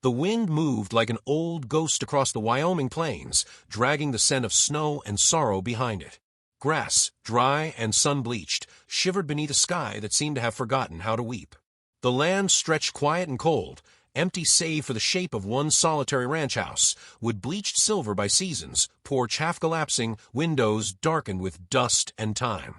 The wind moved like an old ghost across the Wyoming plains, dragging the scent of snow and sorrow behind it. Grass, dry and sun-bleached, shivered beneath a sky that seemed to have forgotten how to weep. The land stretched quiet and cold, empty save for the shape of one solitary ranch house, wood bleached silver by seasons, porch half-collapsing, windows darkened with dust and time.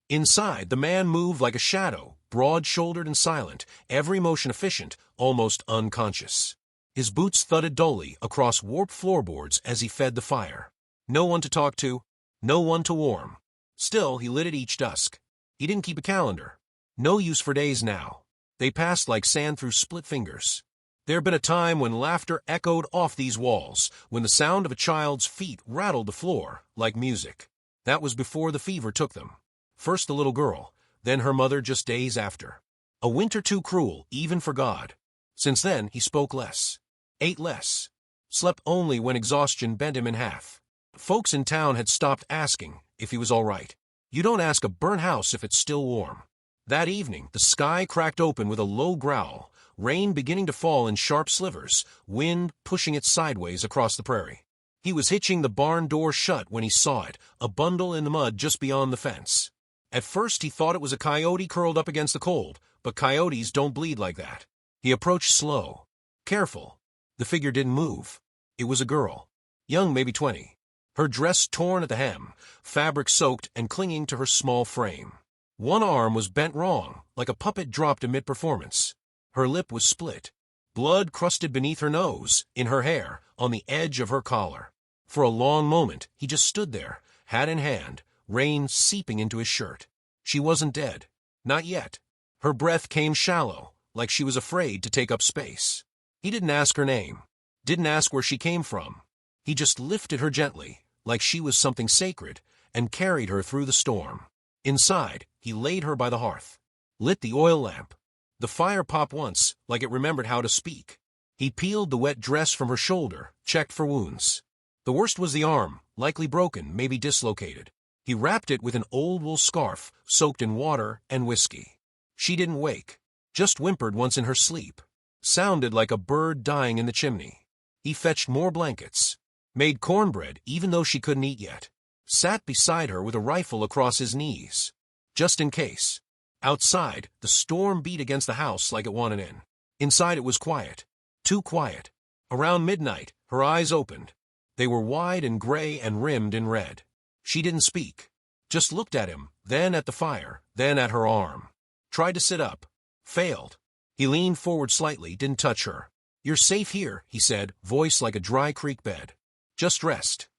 Inside, the man moved like a shadow, broad-shouldered and silent, every motion efficient, almost unconscious. His boots thudded dully across warped floorboards as he fed the fire. No one to talk to, no one to warm. Still, he lit it each dusk. He didn't keep a calendar. No use for days now. They passed like sand through split fingers. There had been a time when laughter echoed off these walls, when the sound of a child's feet rattled the floor like music. That was before the fever took them. First the little girl, then her mother just days after. A winter too cruel, even for God. Since then, he spoke less, ate less, slept only when exhaustion bent him in half. Folks in town had stopped asking if he was all right. You don't ask a burnt house if it's still warm. That evening, the sky cracked open with a low growl, rain beginning to fall in sharp slivers, wind pushing it sideways across the prairie. He was hitching the barn door shut when he saw it, a bundle in the mud just beyond the fence. At first he thought it was a coyote curled up against the cold, but coyotes don't bleed like that. He approached slow, careful. The figure didn't move. It was a girl, young, maybe 20. Her dress torn at the hem, fabric soaked and clinging to her small frame. One arm was bent wrong, like a puppet dropped amid performance. Her lip was split. Blood crusted beneath her nose, in her hair, on the edge of her collar. For a long moment, he just stood there, hat in hand, rain seeping into his shirt. She wasn't dead. Not yet. Her breath came shallow, like she was afraid to take up space. He didn't ask her name. Didn't ask where she came from. He just lifted her gently, like she was something sacred, and carried her through the storm. Inside, he laid her by the hearth. Lit the oil lamp. The fire popped once, like it remembered how to speak. He peeled the wet dress from her shoulder, checked for wounds. The worst was the arm, likely broken, maybe dislocated. He wrapped it with an old wool scarf, soaked in water and whiskey. She didn't wake, just whimpered once in her sleep. Sounded like a bird dying in the chimney. He fetched more blankets. Made cornbread even though she couldn't eat yet. Sat beside her with a rifle across his knees. Just in case. Outside, the storm beat against the house like it wanted in. Inside it was quiet. Too quiet. Around midnight, her eyes opened. They were wide and gray and rimmed in red. She didn't speak. Just looked at him, then at the fire, then at her arm. Tried to sit up. Failed. He leaned forward slightly, didn't touch her. "You're safe here," he said, voice like a dry creek bed. "Just rest."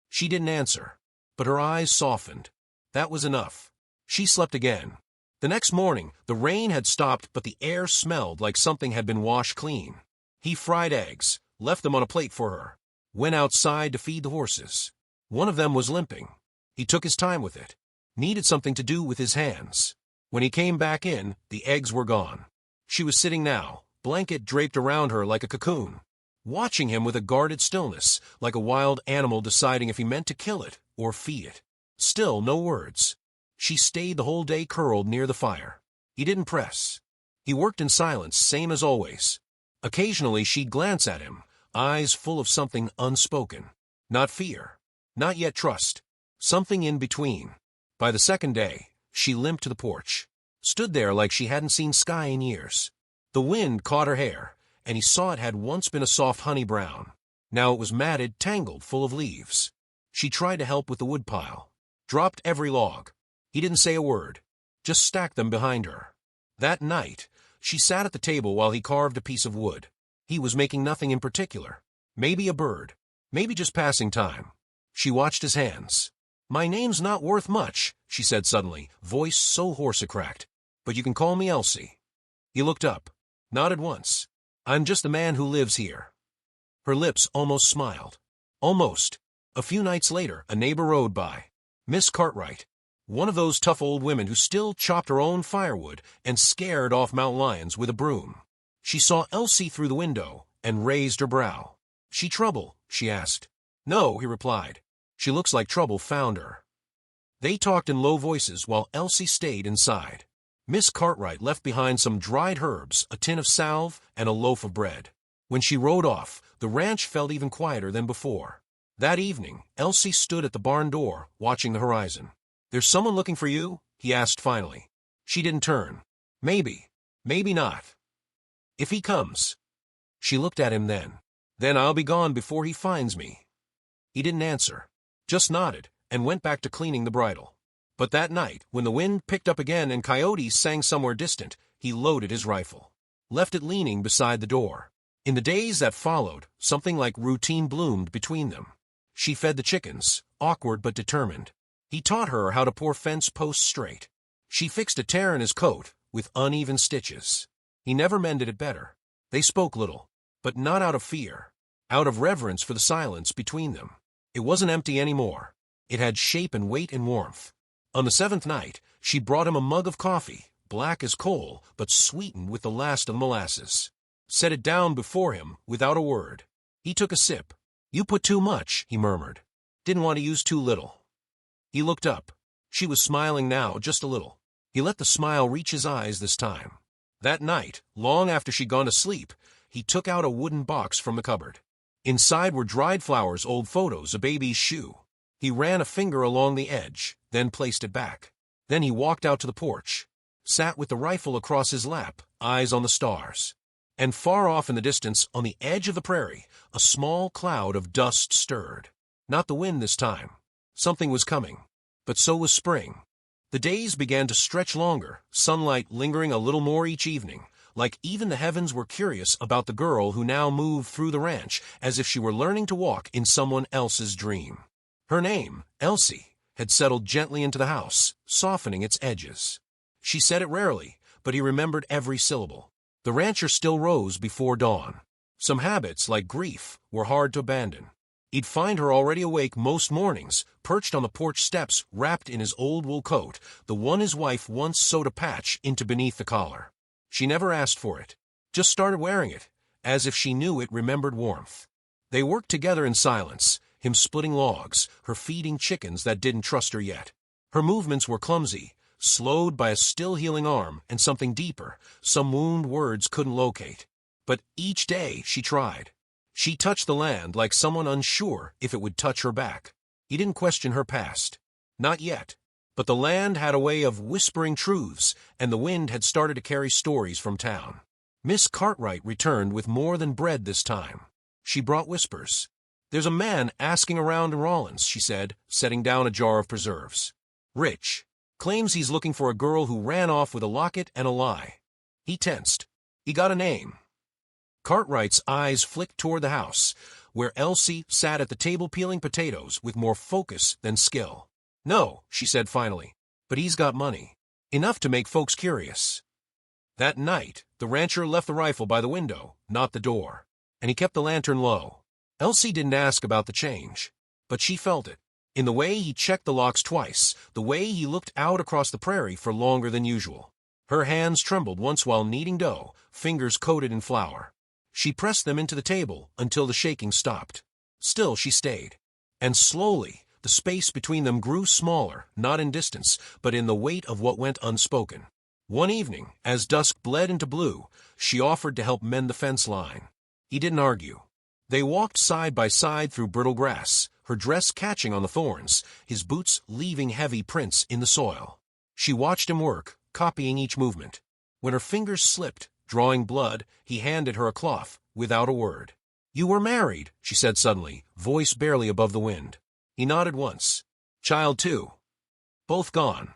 She didn't answer, but her eyes softened. That was enough. She slept again. The next morning, the rain had stopped, but the air smelled like something had been washed clean. He fried eggs, left them on a plate for her. Went outside to feed the horses. One of them was limping. He took his time with it. Needed something to do with his hands. When he came back in, the eggs were gone. She was sitting now, blanket draped around her like a cocoon, watching him with a guarded stillness, like a wild animal deciding if he meant to kill it or feed it. Still no words. She stayed the whole day curled near the fire. He didn't press. He worked in silence, same as always. Occasionally she'd glance at him, eyes full of something unspoken. Not fear. Not yet trust. Something in between. By the second day, she limped to the porch. Stood there like she hadn't seen sky in years. The wind caught her hair, and he saw it had once been a soft honey brown. Now it was matted, tangled, full of leaves. She tried to help with the woodpile. Dropped every log. He didn't say a word. Just stacked them behind her. That night, she sat at the table while he carved a piece of wood. He was making nothing in particular. Maybe a bird. Maybe just passing time. She watched his hands. "My name's not worth much," she said suddenly, voice so hoarse it cracked. "But you can call me Elsie." He looked up. Nodded once. "I'm just the man who lives here." Her lips almost smiled. Almost. A few nights later, a neighbor rode by. Miss Cartwright. One of those tough old women who still chopped her own firewood and scared off mountain lions with a broom. She saw Elsie through the window and raised her brow. "She trouble?" she asked. "No," he replied. "She looks like trouble found her." They talked in low voices while Elsie stayed inside. Miss Cartwright left behind some dried herbs, a tin of salve, and a loaf of bread. When she rode off, the ranch felt even quieter than before. That evening, Elsie stood at the barn door, watching the horizon. "There's someone looking for you?" he asked finally. She didn't turn. "Maybe. Maybe not. If he comes." She looked at him then. "Then I'll be gone before he finds me." He didn't answer, just nodded, and went back to cleaning the bridle. But that night, when the wind picked up again and coyotes sang somewhere distant, he loaded his rifle, left it leaning beside the door. In the days that followed, something like routine bloomed between them. She fed the chickens, awkward but determined. He taught her how to pour fence posts straight. She fixed a tear in his coat, with uneven stitches. He never mended it better. They spoke little, but not out of fear, out of reverence for the silence between them. It wasn't empty anymore. It had shape and weight and warmth. On the 7th night, she brought him a mug of coffee, black as coal, but sweetened with the last of the molasses. Set it down before him, without a word. He took a sip. "You put too much," he murmured. "Didn't want to use too little." He looked up. She was smiling now, just a little. He let the smile reach his eyes this time. That night, long after she'd gone to sleep, he took out a wooden box from the cupboard. Inside were dried flowers, old photos, a baby's shoe. He ran a finger along the edge, then placed it back. Then he walked out to the porch, sat with the rifle across his lap, eyes on the stars. And far off in the distance, on the edge of the prairie, a small cloud of dust stirred. Not the wind this time. Something was coming. But so was spring. The days began to stretch longer, sunlight lingering a little more each evening, like even the heavens were curious about the girl who now moved through the ranch as if she were learning to walk in someone else's dream. Her name, Elsie, had settled gently into the house, softening its edges. She said it rarely, but he remembered every syllable. The rancher still rose before dawn. Some habits, like grief, were hard to abandon. He'd find her already awake most mornings, perched on the porch steps, wrapped in his old wool coat, the one his wife once sewed a patch into beneath the collar. She never asked for it, just started wearing it, as if she knew it remembered warmth. They worked together in silence, him splitting logs, her feeding chickens that didn't trust her yet. Her movements were clumsy, slowed by a still-healing arm and something deeper, some wound words couldn't locate. But each day she tried. She touched the land like someone unsure if it would touch her back. He didn't question her past. Not yet. But the land had a way of whispering truths, and the wind had started to carry stories from town. Miss Cartwright returned with more than bread this time. She brought whispers. "There's a man asking around in Rawlins," she said, setting down a jar of preserves. "Rich. Claims he's looking for a girl who ran off with a locket and a lie." He tensed. He got a name. Cartwright's eyes flicked toward the house, where Elsie sat at the table peeling potatoes with more focus than skill. "No," she said finally, "but he's got money. Enough to make folks curious." That night, the rancher left the rifle by the window, not the door, and he kept the lantern low. Elsie didn't ask about the change, but she felt it. In the way he checked the locks twice, the way he looked out across the prairie for longer than usual. Her hands trembled once while kneading dough, fingers coated in flour. She pressed them into the table until the shaking stopped. Still she stayed. And slowly, the space between them grew smaller, not in distance, but in the weight of what went unspoken. One evening, as dusk bled into blue, she offered to help mend the fence line. He didn't argue. They walked side by side through brittle grass, her dress catching on the thorns, his boots leaving heavy prints in the soil. She watched him work, copying each movement. When her fingers slipped, drawing blood, he handed her a cloth, without a word. "You were married," she said suddenly, voice barely above the wind. He nodded once. "Child, too. Both gone."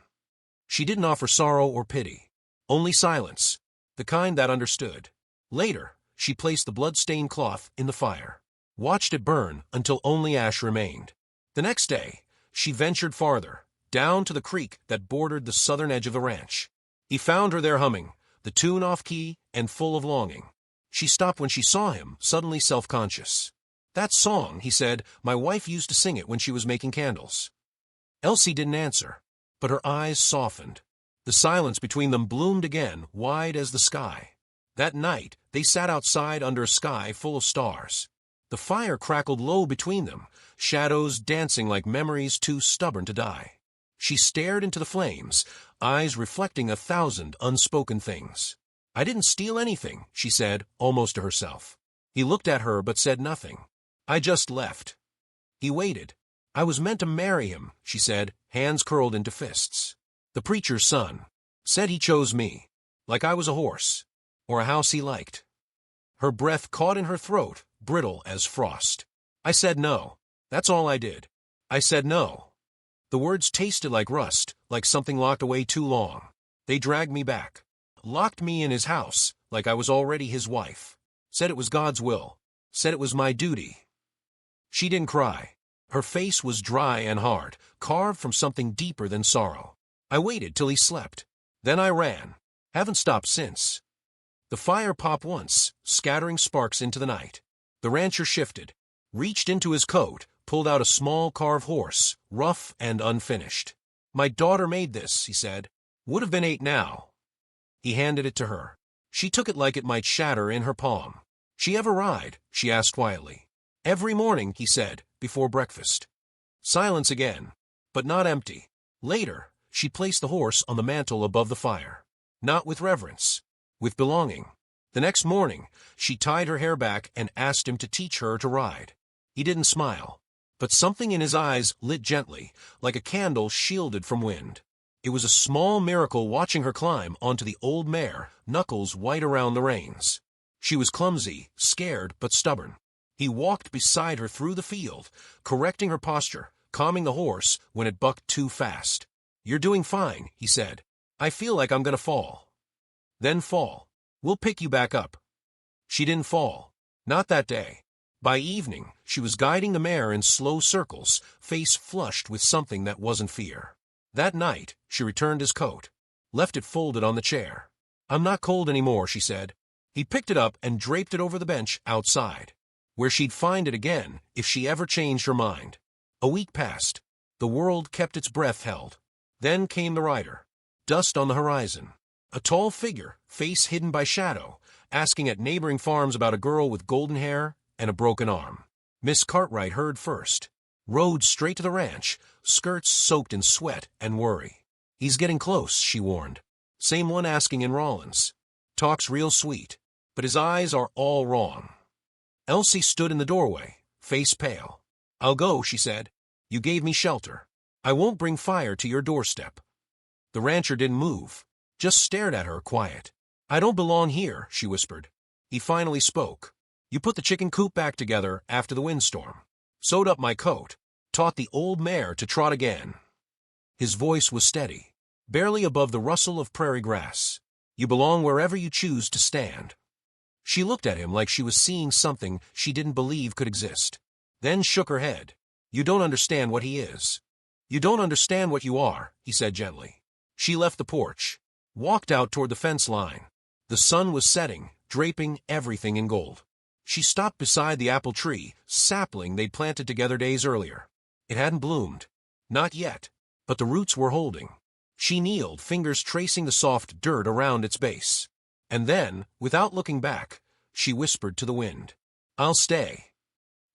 She didn't offer sorrow or pity, only silence, the kind that understood. Later, she placed the blood-stained cloth in the fire, watched it burn until only ash remained. The next day, she ventured farther, down to the creek that bordered the southern edge of the ranch. He found her there humming, the tune off-key and full of longing. She stopped when she saw him, suddenly self-conscious. "That song," he said, "my wife used to sing it when she was making candles." Elsie didn't answer, but her eyes softened. The silence between them bloomed again, wide as the sky. That night, they sat outside under a sky full of stars. The fire crackled low between them, shadows dancing like memories too stubborn to die. She stared into the flames, eyes reflecting 1,000 unspoken things. "I didn't steal anything," she said, almost to herself. He looked at her but said nothing. I just left. He waited. I was meant to marry him, she said, hands curled into fists. The preacher's son. Said he chose me. Like I was a horse. Or a house he liked. Her breath caught in her throat, brittle as frost. I said no. That's all I did. I said no. The words tasted like rust, like something locked away too long. They dragged me back. Locked me in his house, like I was already his wife. Said it was God's will. Said it was my duty. She didn't cry. Her face was dry and hard, carved from something deeper than sorrow. I waited till he slept. Then I ran. Haven't stopped since. The fire popped once, scattering sparks into the night. The rancher shifted, reached into his coat, pulled out a small carved horse, rough and unfinished. My daughter made this, he said. Would have been 8 now. He handed it to her. She took it like it might shatter in her palm. She ever ride? She asked quietly. Every morning, he said, before breakfast. Silence again, but not empty. Later, she placed the horse on the mantel above the fire. Not with reverence, with belonging. The next morning, she tied her hair back and asked him to teach her to ride. He didn't smile, but something in his eyes lit gently, like a candle shielded from wind. It was a small miracle watching her climb onto the old mare, knuckles white around the reins. She was clumsy, scared, but stubborn. He walked beside her through the field, correcting her posture, calming the horse when it bucked too fast. You're doing fine, he said. I feel like I'm gonna fall. Then fall. We'll pick you back up. She didn't fall. Not that day. By evening, she was guiding the mare in slow circles, face flushed with something that wasn't fear. That night, she returned his coat, left it folded on the chair. I'm not cold anymore, she said. He picked it up and draped it over the bench outside, where she'd find it again if she ever changed her mind. A week passed. The world kept its breath held. Then came the rider. Dust on the horizon. A tall figure, face hidden by shadow, asking at neighboring farms about a girl with golden hair and a broken arm. Miss Cartwright heard first. Rode straight to the ranch, skirts soaked in sweat and worry. He's getting close, she warned. Same one asking in Rollins. Talks real sweet, but his eyes are all wrong. Elsie stood in the doorway, face pale. I'll go, she said. You gave me shelter. I won't bring fire to your doorstep. The rancher didn't move, just stared at her, quiet. I don't belong here, she whispered. He finally spoke. You put the chicken coop back together after the windstorm. Sewed up my coat. Taught the old mare to trot again. His voice was steady, barely above the rustle of prairie grass. You belong wherever you choose to stand. She looked at him like she was seeing something she didn't believe could exist. Then shook her head. You don't understand what he is. You don't understand what you are, he said gently. She left the porch, walked out toward the fence line. The sun was setting, draping everything in gold. She stopped beside the apple tree, sapling they'd planted together days earlier. It hadn't bloomed. Not yet, but the roots were holding. She kneeled, fingers tracing the soft dirt around its base. And then, without looking back, she whispered to the wind, I'll stay.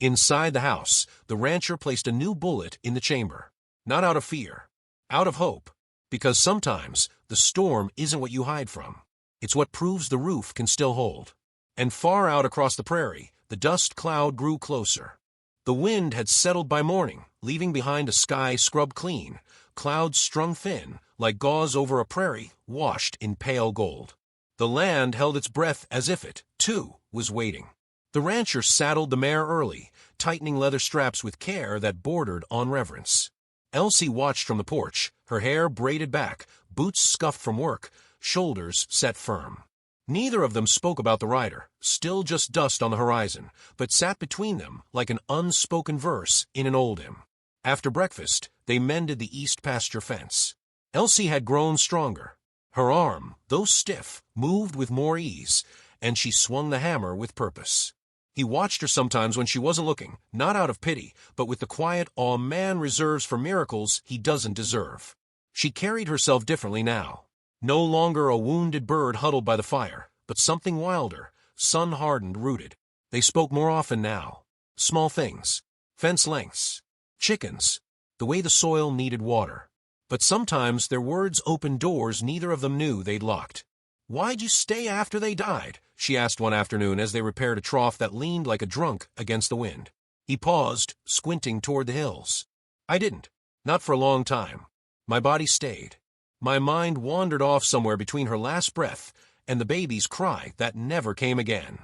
Inside the house, the rancher placed a new bullet in the chamber. Not out of fear, out of hope. Because sometimes, the storm isn't what you hide from. It's what proves the roof can still hold. And far out across the prairie, the dust cloud grew closer. The wind had settled by morning, leaving behind a sky scrubbed clean, clouds strung thin, like gauze over a prairie washed in pale gold. The land held its breath as if it, too, was waiting. The rancher saddled the mare early, tightening leather straps with care that bordered on reverence. Elsie watched from the porch, her hair braided back, boots scuffed from work, shoulders set firm. Neither of them spoke about the rider, still just dust on the horizon, but sat between them like an unspoken verse in an old hymn. After breakfast, they mended the east pasture fence. Elsie had grown stronger. Her arm, though stiff, moved with more ease, and she swung the hammer with purpose. He watched her sometimes when she wasn't looking, not out of pity, but with the quiet awe man reserves for miracles he doesn't deserve. She carried herself differently now. No longer a wounded bird huddled by the fire, but something wilder, sun-hardened, rooted. They spoke more often now. Small things. Fence lengths. Chickens. The way the soil needed water. But sometimes their words opened doors neither of them knew they'd locked. "Why'd you stay after they died?" she asked one afternoon as they repaired a trough that leaned like a drunk against the wind. He paused, squinting toward the hills. "I didn't. Not for a long time. My body stayed. My mind wandered off somewhere between her last breath and the baby's cry that never came again."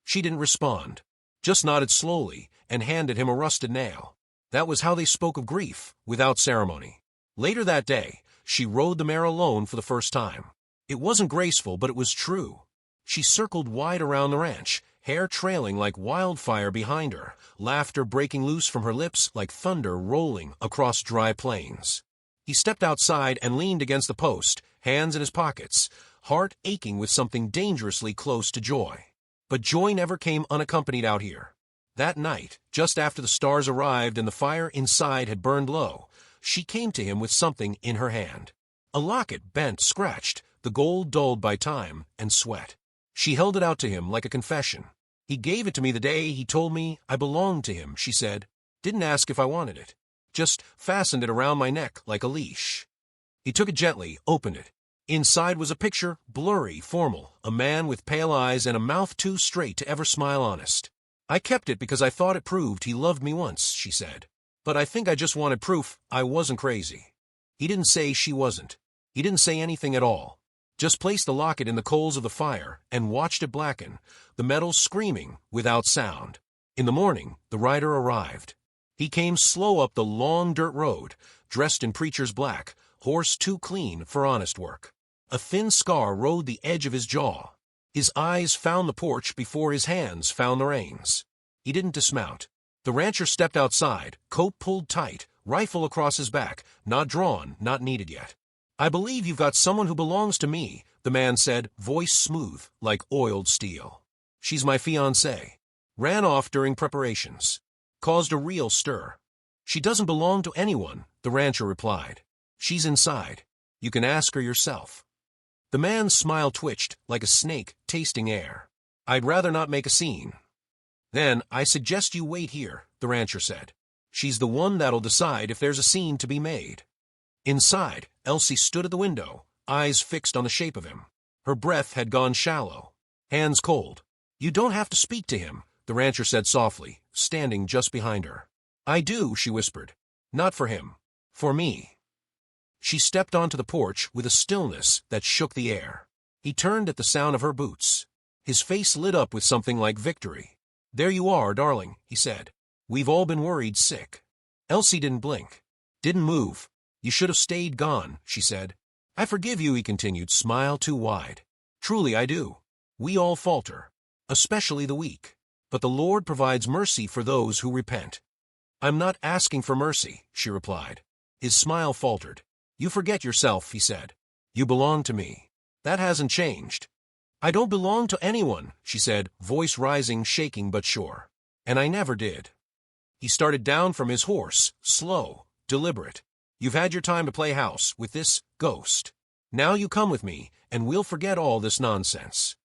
She didn't respond, just nodded slowly and handed him a rusted nail. That was how they spoke of grief, without ceremony. Later that day, she rode the mare alone for the first time. It wasn't graceful, but it was true. She circled wide around the ranch, hair trailing like wildfire behind her, laughter breaking loose from her lips like thunder rolling across dry plains. He stepped outside and leaned against the post, hands in his pockets, heart aching with something dangerously close to joy. But joy never came unaccompanied out here. That night, just after the stars arrived and the fire inside had burned low, she came to him with something in her hand. A locket bent, scratched, the gold dulled by time and sweat. She held it out to him like a confession. "He gave it to me the day he told me I belonged to him," she said. "Didn't ask if I wanted it. Just fastened it around my neck like a leash." He took it gently, opened it. Inside was a picture, blurry, formal, a man with pale eyes and a mouth too straight to ever smile honest. "I kept it because I thought it proved he loved me once," she said. "But I think I just wanted proof I wasn't crazy." He didn't say she wasn't. He didn't say anything at all. Just placed the locket in the coals of the fire and watched it blacken, the metal screaming without sound. In the morning, the rider arrived. He came slow up the long dirt road, dressed in preacher's black, horse too clean for honest work. A thin scar rode the edge of his jaw. His eyes found the porch before his hands found the reins. He didn't dismount. The rancher stepped outside, coat pulled tight, rifle across his back, not drawn, not needed yet. "I believe you've got someone who belongs to me," the man said, voice smooth, like oiled steel. "She's my fiancée. Ran off during preparations. Caused a real stir." "She doesn't belong to anyone," the rancher replied. "She's inside. You can ask her yourself." The man's smile twitched like a snake tasting air. "I'd rather not make a scene." "Then I suggest you wait here," the rancher said. "She's the one that'll decide if there's a scene to be made." Inside, Elsie stood at the window, eyes fixed on the shape of him. Her breath had gone shallow, hands cold. "You don't have to speak to him," the rancher said softly, standing just behind her. "I do," she whispered. "Not for him. For me." She stepped onto the porch with a stillness that shook the air. He turned at the sound of her boots. His face lit up with something like victory. "There you are, darling," he said. "We've all been worried sick." Elsie didn't blink. Didn't move. "You should have stayed gone," she said. "I forgive you," he continued, smile too wide. "Truly I do. We all falter, especially the weak. But the Lord provides mercy for those who repent." "I'm not asking for mercy," she replied. His smile faltered. "You forget yourself," he said. "You belong to me. That hasn't changed." "I don't belong to anyone," she said, voice rising, shaking but sure. "And I never did." He started down from his horse, slow, deliberate. "You've had your time to play house with this ghost. Now you come with me, and we'll forget all this nonsense."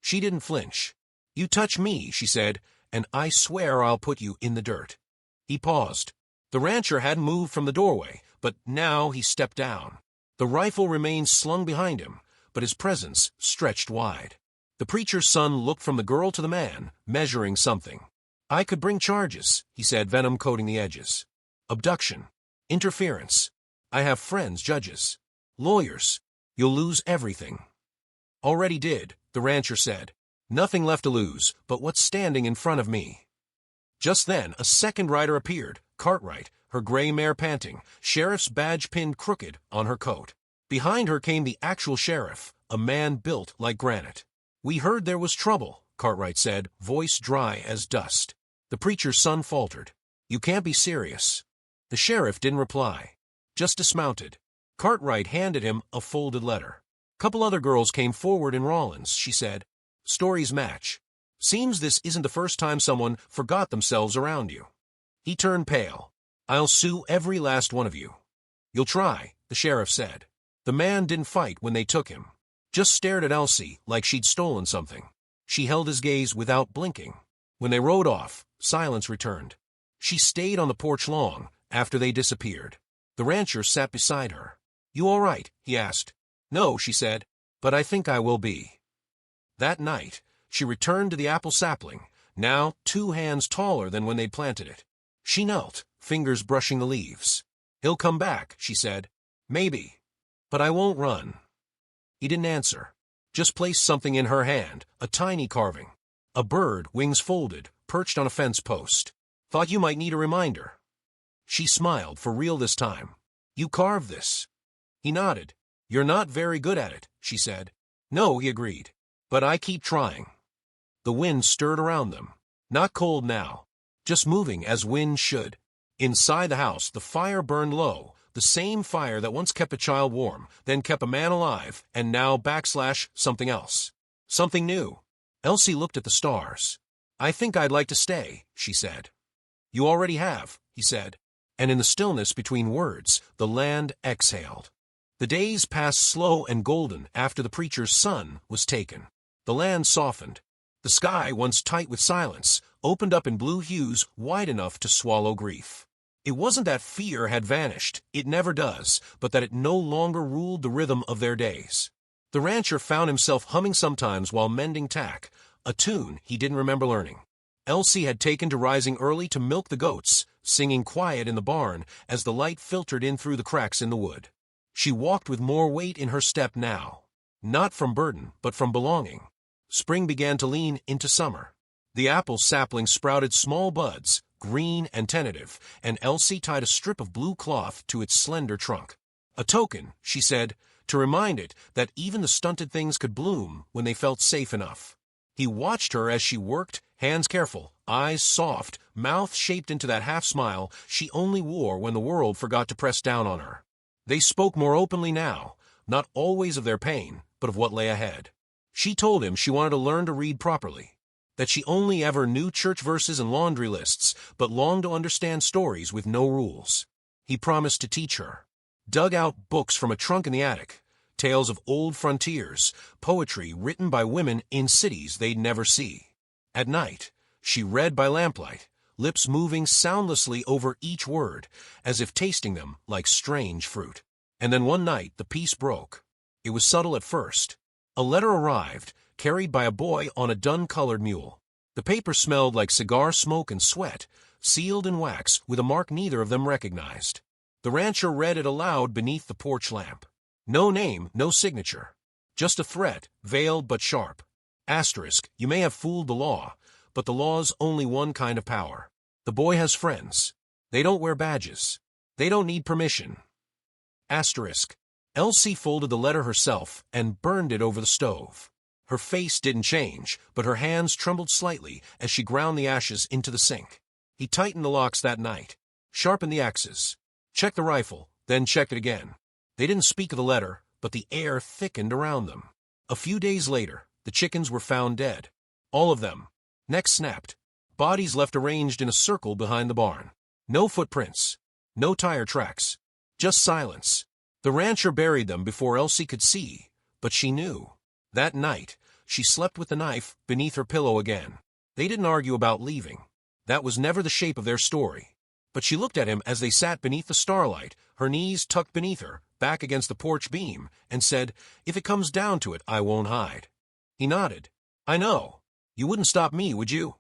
She didn't flinch. "You touch me," she said, "and I swear I'll put you in the dirt." He paused. The rancher hadn't moved from the doorway, but now he stepped down. The rifle remained slung behind him, but his presence stretched wide. The preacher's son looked from the girl to the man, measuring something. "I could bring charges," he said, venom coating the edges. "Abduction. Interference. I have friends, judges. Lawyers. You'll lose everything." "Already did," the rancher said. "Nothing left to lose but what's standing in front of me." Just then, a second rider appeared, Cartwright, her gray mare panting, sheriff's badge pinned crooked on her coat. Behind her came the actual sheriff, a man built like granite. "We heard there was trouble," Cartwright said, voice dry as dust. The preacher's son faltered. "You can't be serious." The sheriff didn't reply, just dismounted. Cartwright handed him a folded letter. "Couple other girls came forward in Rawlins," she said. "Stories match. Seems this isn't the first time someone forgot themselves around you." He turned pale. "I'll sue every last one of you." "You'll try," the sheriff said. The man didn't fight when they took him. Just stared at Elsie like she'd stolen something. She held his gaze without blinking. When they rode off, silence returned. She stayed on the porch long, after they disappeared. The rancher sat beside her. "You all right?" he asked. "No," she said. but I think I will be. That night, she returned to the apple sapling, now 2 hands taller than when they'd planted it. She knelt, fingers brushing the leaves. "He'll come back," she said. "Maybe. But I won't run." He didn't answer. Just placed something in her hand, a tiny carving. A bird, wings folded, perched on a fence post. "Thought you might need a reminder." She smiled, for real this time. "You carved this?" He nodded. "You're not very good at it," she said. "No," he agreed. "But I keep trying." The wind stirred around them. Not cold now, just moving as wind should. Inside the house, the fire burned low, the same fire that once kept a child warm, then kept a man alive, and now / something else. Something new. Elsie looked at the stars. "I think I'd like to stay," she said. "You already have," he said. And in the stillness between words, the land exhaled. The days passed slow and golden after the preacher's son was taken. The land softened. The sky, once tight with silence, opened up in blue hues wide enough to swallow grief. It wasn't that fear had vanished, it never does, but that it no longer ruled the rhythm of their days. The rancher found himself humming sometimes while mending tack, a tune he didn't remember learning. Elsie had taken to rising early to milk the goats, singing quiet in the barn as the light filtered in through the cracks in the wood. She walked with more weight in her step now, not from burden, but from belonging. Spring began to lean into summer. The apple sapling sprouted small buds, green and tentative, and Elsie tied a strip of blue cloth to its slender trunk. A token, she said, to remind it that even the stunted things could bloom when they felt safe enough. He watched her as she worked, hands careful, eyes soft, mouth shaped into that half-smile she only wore when the world forgot to press down on her. They spoke more openly now, not always of their pain, but of what lay ahead. She told him she wanted to learn to read properly, that she only ever knew church verses and laundry lists, but longed to understand stories with no rules. He promised to teach her. Dug out books from a trunk in the attic, tales of old frontiers, poetry written by women in cities they'd never see. At night, she read by lamplight, lips moving soundlessly over each word, as if tasting them like strange fruit. And then one night the peace broke. It was subtle at first. A letter arrived, carried by a boy on a dun-colored mule. The paper smelled like cigar smoke and sweat, sealed in wax with a mark neither of them recognized. The rancher read it aloud beneath the porch lamp. No name, no signature. Just a threat, veiled but sharp. Asterisk, you may have fooled the law, but the law's only one kind of power. The boy has friends. They don't wear badges. They don't need permission. Asterisk. Elsie folded the letter herself and burned it over the stove. Her face didn't change, but her hands trembled slightly as she ground the ashes into the sink. He tightened the locks that night, sharpened the axes, checked the rifle, then checked it again. They didn't speak of the letter, but the air thickened around them. A few days later, the chickens were found dead. All of them. Necks snapped. Bodies left arranged in a circle behind the barn. No footprints. No tire tracks. Just silence. The rancher buried them before Elsie could see, but she knew. That night, she slept with the knife beneath her pillow again. They didn't argue about leaving. That was never the shape of their story. But she looked at him as they sat beneath the starlight, her knees tucked beneath her, back against the porch beam, and said, "If it comes down to it, I won't hide." He nodded. "I know. You wouldn't stop me, would you?"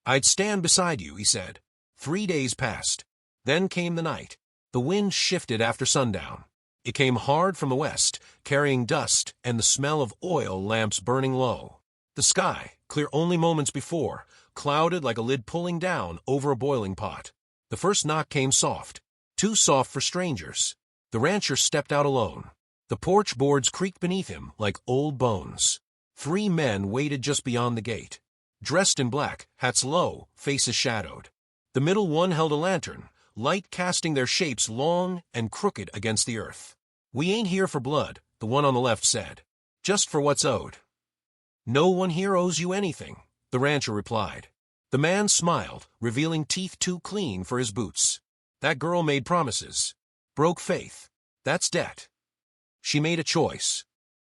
"I'd stand beside you," he said. 3 days passed. Then came the night. The wind shifted after sundown. It came hard from the west, carrying dust and the smell of oil lamps burning low. The sky, clear only moments before, clouded like a lid pulling down over a boiling pot. The first knock came soft, too soft for strangers. The rancher stepped out alone. The porch boards creaked beneath him like old bones. 3 men waited just beyond the gate. Dressed in black, hats low, faces shadowed. The middle one held a lantern, light casting their shapes long and crooked against the earth. "We ain't here for blood," the one on the left said. "Just for what's owed." "No one here owes you anything," the rancher replied. The man smiled, revealing teeth too clean for his boots. "That girl made promises. Broke faith. That's debt." She made a choice.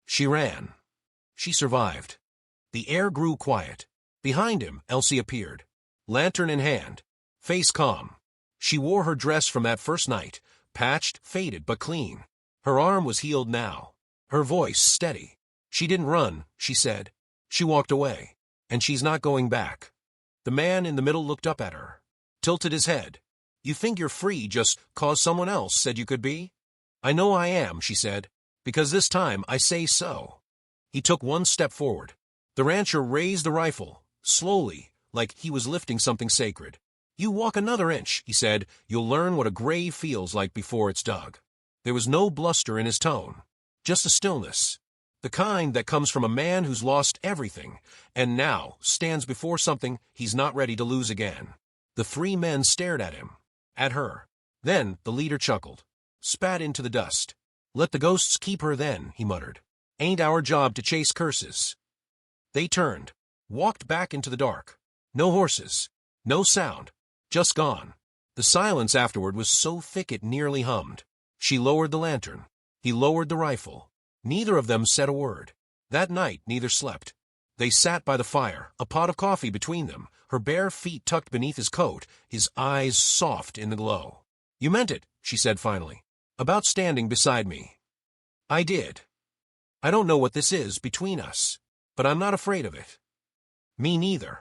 She ran. She survived. The air grew quiet. Behind him, Elsie appeared, lantern in hand, face calm. She wore her dress from that first night, patched, faded, but clean. Her arm was healed now. Her voice steady. She didn't run, she said. She walked away. And she's not going back. The man in the middle looked up at her, tilted his head. You think you're free just 'cause someone else said you could be? I know I am, she said, because this time I say so. He took one step forward. The rancher raised the rifle, slowly, like he was lifting something sacred. You walk another inch, he said, you'll learn what a grave feels like before it's dug. There was no bluster in his tone, just a stillness, the kind that comes from a man who's lost everything and now stands before something he's not ready to lose again. The three men stared at him, at her. Then the leader chuckled, spat into the dust. Let the ghosts keep her then, he muttered. Ain't our job to chase curses. They turned, walked back into the dark. No horses, no sound, just gone. The silence afterward was so thick it nearly hummed. She lowered the lantern. He lowered the rifle. Neither of them said a word. That night neither slept. They sat by the fire, a pot of coffee between them, her bare feet tucked beneath his coat, his eyes soft in the glow. You meant it, she said finally, about standing beside me. I did. I don't know what this is between us, but I'm not afraid of it. Me neither.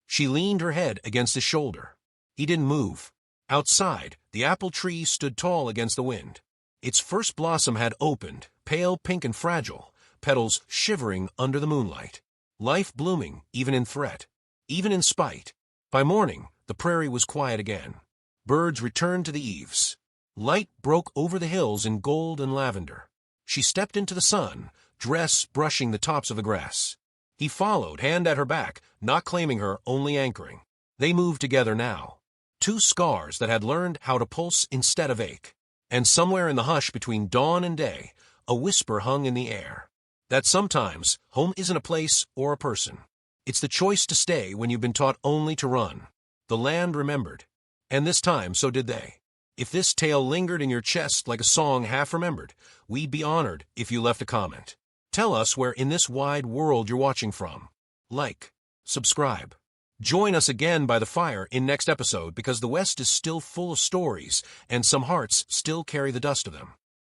She leaned her head against his shoulder. He didn't move. Outside, the apple tree stood tall against the wind. Its first blossom had opened, pale pink and fragile, petals shivering under the moonlight. Life blooming, even in threat, even in spite. By morning, the prairie was quiet again. Birds returned to the eaves. Light broke over the hills in gold and lavender. She stepped into the sun, dress brushing the tops of the grass. He followed, hand at her back, not claiming her, only anchoring. They moved together now. Two scars that had learned how to pulse instead of ache. And somewhere in the hush between dawn and day, a whisper hung in the air. That sometimes, home isn't a place or a person. It's the choice to stay when you've been taught only to run. The land remembered. And this time, so did they. If this tale lingered in your chest like a song half remembered, we'd be honored if you left a comment. Tell us where in this wide world you're watching from. Like, subscribe. Join us again by the fire in next episode because the West is still full of stories and some hearts still carry the dust of them.